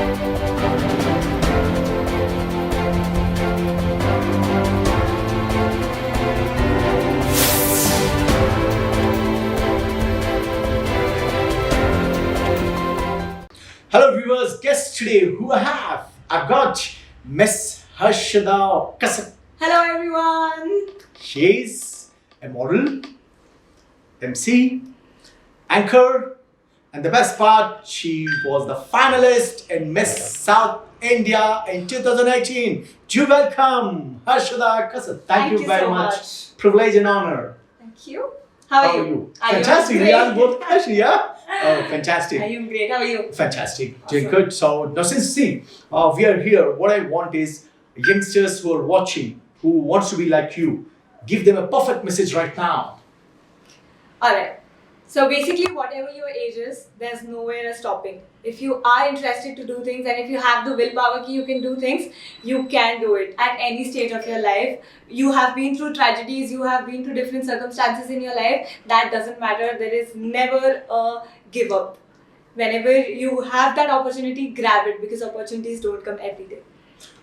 Hello viewers, guest today who I have? I've got Miss Harshada Kasat. Hello everyone! She is a model, MC, anchor, and the best part, she was the finalist in Miss South India in 2018. Do welcome Harshada Kasat. Thank you very so much. Privilege and honor. Thank you. How are you? Fantastic. Are We you are both actually, yeah? Oh, fantastic. I am great. How are you? Fantastic. Awesome. Doing good. So now since we are here, what I want is youngsters who are watching, who wants to be like you, give them a perfect message right now. Alright. So basically whatever your age is, there's nowhere stopping. If you are interested to do things and if you have the willpower you can do things, you can do it at any stage of your life. You have been through tragedies, you have been through different circumstances in your life. That doesn't matter. There is never a give up. Whenever you have that opportunity, grab it because opportunities don't come every day.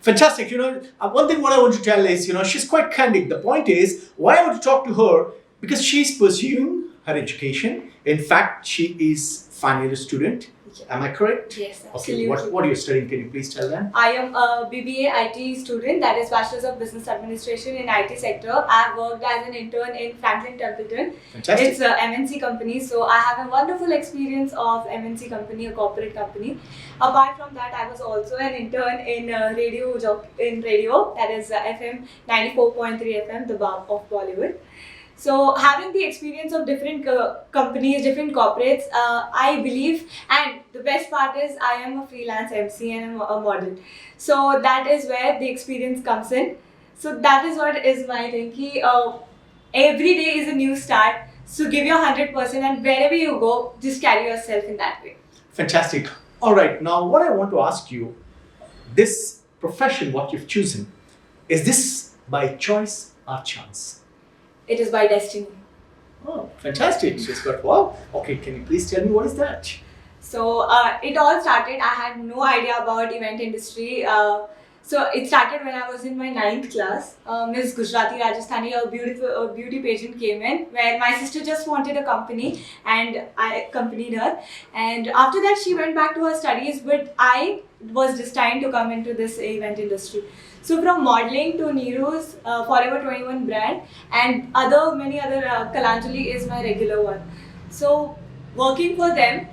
Fantastic. One thing what I want to tell is, she's quite candid. The point is, why I want to talk to her, because she's pursuing her education. In fact, she is final year student. Am I correct? Yes, absolutely. Okay, what are you studying? Can you please tell them? I am a BBA IT student, that is Bachelor's of Business Administration in IT sector. I have worked as an intern in Franklin Templeton. Fantastic. It's a MNC company, so I have a wonderful experience of MNC company, a corporate company. Apart from that, I was also an intern in radio, that is FM 94.3 FM, the Bob of Bollywood. So having the experience of different companies, different corporates, I believe, and the best part is I am a freelance MC and a model. So that is where the experience comes in. So that is what is my thing. Every day is a new start. So give your 100% and wherever you go, just carry yourself in that way. Fantastic. All right. Now, what I want to ask you, this profession, what you've chosen, is this by choice or chance? It is by destiny. Oh, fantastic. She's got, wow. Okay, can you please tell me what is that? So it all started, I had no idea about event industry. So it started when I was in my 9th class. Miss Gujarati Rajasthani, a beauty pageant came in where my sister just wanted a company and I accompanied her. And after that she went back to her studies, but I was destined to come into this event industry. So from modeling to Neeru's Forever 21 brand and many other, Kalanjali is my regular one. So working for them,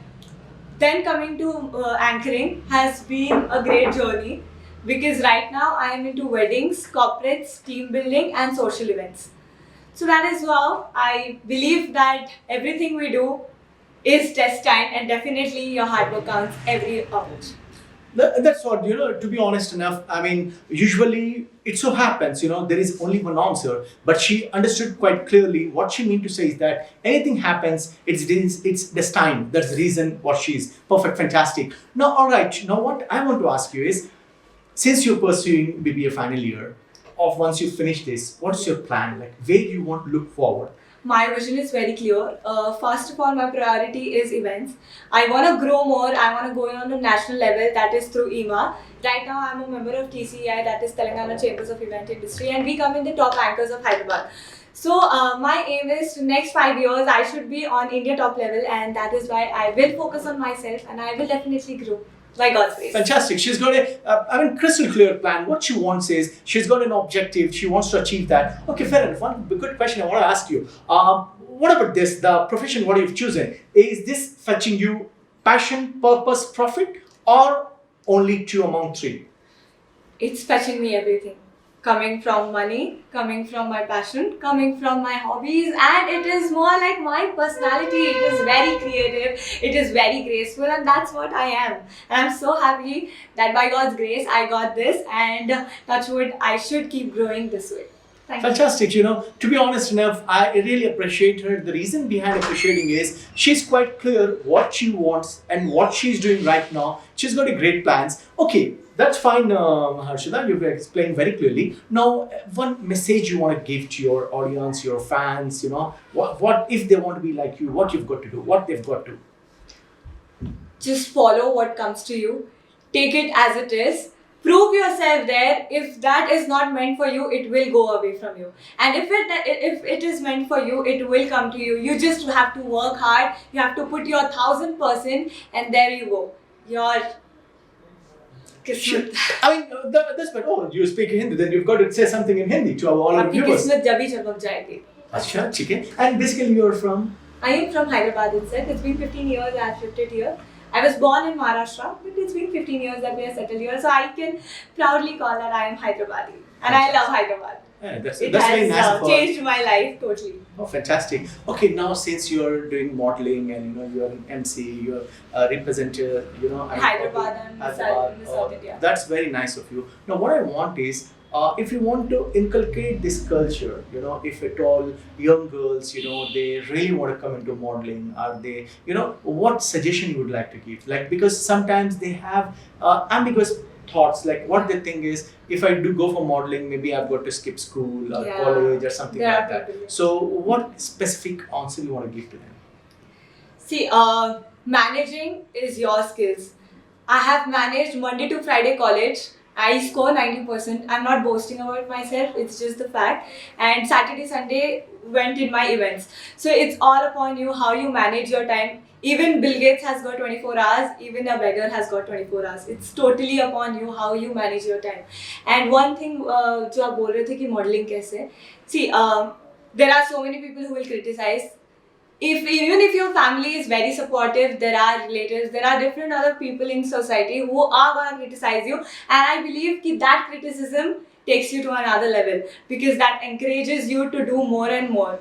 then coming to anchoring has been a great journey because right now I am into weddings, corporates, team building and social events. So that is how I believe that everything we do is destined and definitely your hard work counts every hour. That's what, to be honest enough, I mean, usually it so happens, there is only one answer, but she understood quite clearly what she meant to say is that anything happens, it's destined. That's the reason what she's perfect, fantastic. Now, all right, now what I want to ask you is, since you're pursuing BBA final year, once you finish this, what's your plan? Like, where do you want to look forward? My vision is very clear. First of all, my priority is events. I want to grow more. I want to go on a national level, that is through EMA. Right now, I'm a member of TCEI, that is Telangana Chambers of Event Industry, and we come in the top anchors of Hyderabad. So my aim is to next 5 years, I should be on India top level, and that is why I will focus on myself and I will definitely grow. By God's grace. Fantastic. She's got a crystal clear plan. What she wants is, she's got an objective. She wants to achieve that. Okay, fair enough. One good question I want to ask you. What about this? The profession, what you've chosen, is this fetching you passion, purpose, profit, or only two among three? It's fetching me everything. Coming from money, coming from my passion, coming from my hobbies, and it is more like my personality. It is very creative, it is very graceful, and that's what I am. And I'm so happy that by God's grace I got this, and touch wood, I should keep growing this way. Thank Fantastic. To be honest enough, I really appreciate her. The reason behind appreciating is she's quite clear what she wants and what she's doing right now. She's got a great plans. Okay, that's fine, Harshada. You've explained very clearly. Now, one message you want to give to your audience, your fans, what if they want to be like you, what you've got to do, what they've got to. Just follow what comes to you. take it as it is. Prove yourself there. If that is not meant for you, it will go away from you. And if it is meant for you, it will come to you. You just have to work hard. You have to put your 1000%, and there you go. Your Sure. kismet. I mean, that's but oh, you speak Hindi, then you've got to say something in Hindi to all our आपकी viewers. किस्मत जब ही चमक जाएगी. Acha, ठीक है. And basically, you're from. I am from Hyderabad itself. It's been 15 years I have shifted here. I was born in Maharashtra, but it's been 15 years that we are settled here. So I can proudly call that I am Hyderabadi. And I love Hyderabad. Yeah, that's It very has nice. of her. changed my life totally. Oh, fantastic. Okay, now since you're doing modeling and you're an MC, you're a representative, Hyderabad and Miss South India. That's very nice of you. Now, what I want is, if you want to inculcate this culture, if at all young girls, they really want to come into modeling, are they, what suggestion you would like to give? Like, because sometimes they have ambiguous thoughts, like what they think is, if I do go for modeling, maybe I've got to skip school or Yeah. college or something There like are that. people, yeah. So, what specific answer you want to give to them? See, managing is your skills. I have managed Monday to Friday college. I score 90%. I'm not boasting about myself, it's just the fact. And Saturday, Sunday went in my events. So it's all upon you how you manage your time. Even Bill Gates has got 24 hours, even a beggar has got 24 hours. It's totally upon you how you manage your time. And one thing जो आप बोल रहे थे कि modeling कैसे, see, there are so many people who will criticize. Even if your family is very supportive, there are relatives, there are different other people in society who are gonna criticize you, and I believe that criticism takes you to another level because that encourages you to do more and more.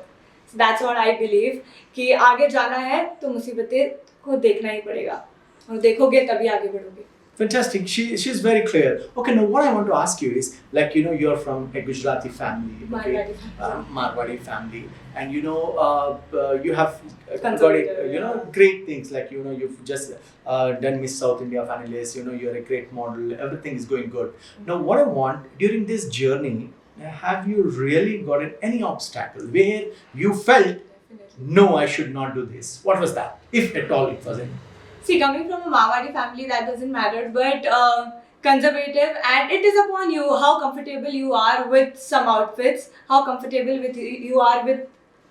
So that's what I believe कि आगे जाना है तो मुसीबतें को देखना ही पड़ेगा और देखोगे तभी आगे बढ़ोगे. Fantastic. She's very clear. Okay, now what I want to ask you is, like, you're from a Gujarati family, Marwadi family. Marwadi family, and you have got Conservative, great things, like you've just done Miss South India finalist. You're a great model. Everything is going good. Now, what I want during this journey, have you really gotten any obstacle where you felt, Definitely. no, I should not do this? What was that, if at all it was any? See, coming from a Marwadi family, that doesn't matter, but conservative, and it is upon you how comfortable you are with some outfits, how comfortable you are with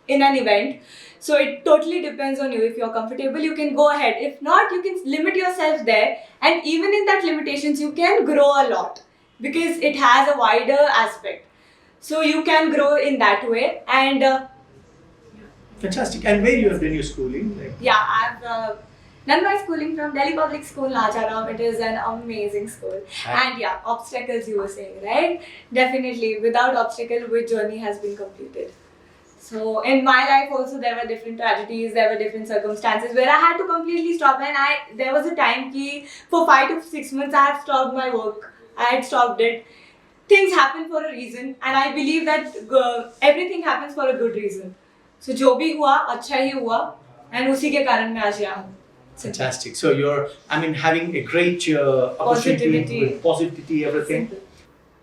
in an event. So it totally depends on you. If you're comfortable, you can go ahead. If not, you can limit yourself there, and even in that limitations, you can grow a lot because it has a wider aspect. So you can grow in that way, and Fantastic. And where you have done your schooling? Like, yeah, I've done my schooling from Delhi Public School, Nacharam. It is an amazing school. And yeah, obstacles you were saying, right? Definitely, without obstacle, which journey has been completed. So in my life also there were different tragedies, there were different circumstances where I had to completely stop, and there was a time ki for 5 to 6 months I had stopped my work. I had stopped it. Things happen for a reason, and I believe that everything happens for a good reason. So जो भी हुआ अच्छा ही हुआ, and उसी के कारण मैं आज यहाँ हूँ. fantastic. So you're, having a great opportunity, with positivity, everything. Simple.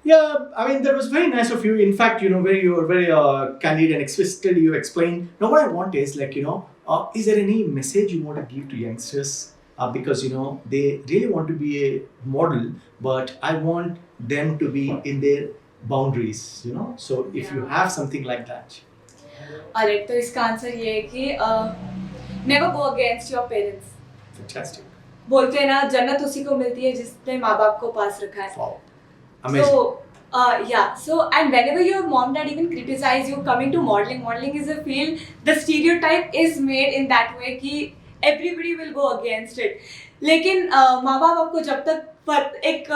Yeah, that was very nice of you. In fact, where you were very candid and explicitly you explained. Now, what I want is, is there any message you want to give to youngsters? Because, they really want to be a model, but I want them to be in their boundaries, So if you have something like that. Alright, तो इसका answer ये है कि never go against your parents. Fantastic. बोलते हैं ना जन्नत उसी को मिलती है जिसने माँ बाप को पास रखा है. Wow. Amazing. So and whenever your mom dad even criticize you coming to modeling is a field, the stereotype is made in that way कि everybody will go against it. लेकिन माँ बाप आपको जब तक एक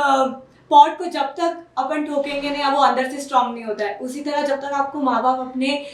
पॉट को जब तक अपन ठोकेंगे नहीं, वो अंदर से स्ट्रांग नहीं होता है. उसी तरह जब तक आपको माँ बाप अपने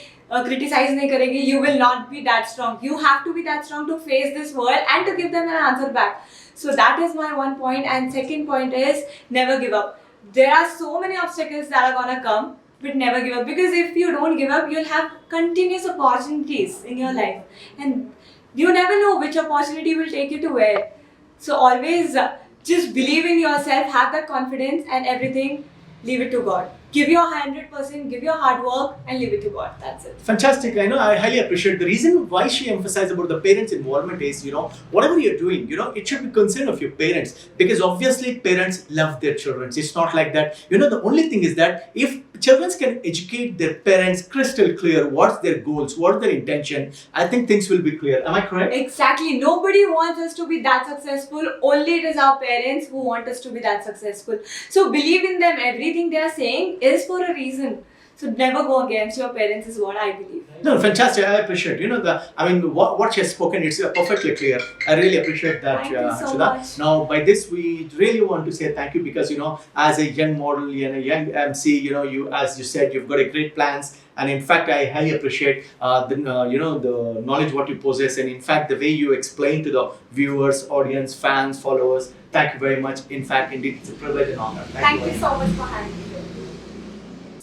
criticize नहीं करेंगे, you will not be that strong. You have to be that strong to face this world and to give them an answer back. So that is my one point. And second point is never give up. There are so many obstacles that are gonna come, but never give up, because if you don't give up, you'll have continuous opportunities in your life, and you never know which opportunity will take you to where. So always just believe in yourself, have that confidence, and everything leave it to God. give your 100%, give your hard work, and leave it to God. That's it. Fantastic. I know. I highly appreciate the reason why she emphasized about the parents' involvement is, whatever you're doing, it should be concern of your parents, because obviously parents love their children. It's not like that. The only thing is that if children can educate their parents crystal clear what's their goals, what's their intention, I think things will be clear. Am I correct? Exactly. Nobody wants us to be that successful. Only it is our parents who want us to be that successful. So believe in them. Everything they are saying is for a reason. So never go against your parents is what I believe. No, fantastic. I appreciate. What she has spoken, it's perfectly clear. I really appreciate that, Thank you so Akshada. much. Now, by this, we really want to say thank you because, as a young model and a young MC, you, as you said, you've got a great plans. And in fact, I highly appreciate the knowledge what you possess, and in fact, the way you explain to the viewers, audience, fans, followers. Thank you very much. In fact, indeed, it's a privilege and honor. Thank you so much for having me.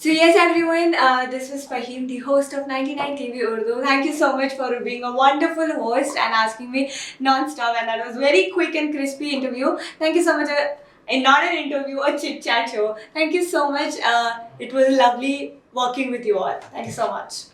So yes everyone, this was Fahim, the host of 99 TV Urdu. Thank you so much for being a wonderful host and asking me non-stop, and that was very quick and crispy interview. Thank you so much. Not an interview, a chit-chat show. Thank you so much. It was lovely working with you all. Thank you so much.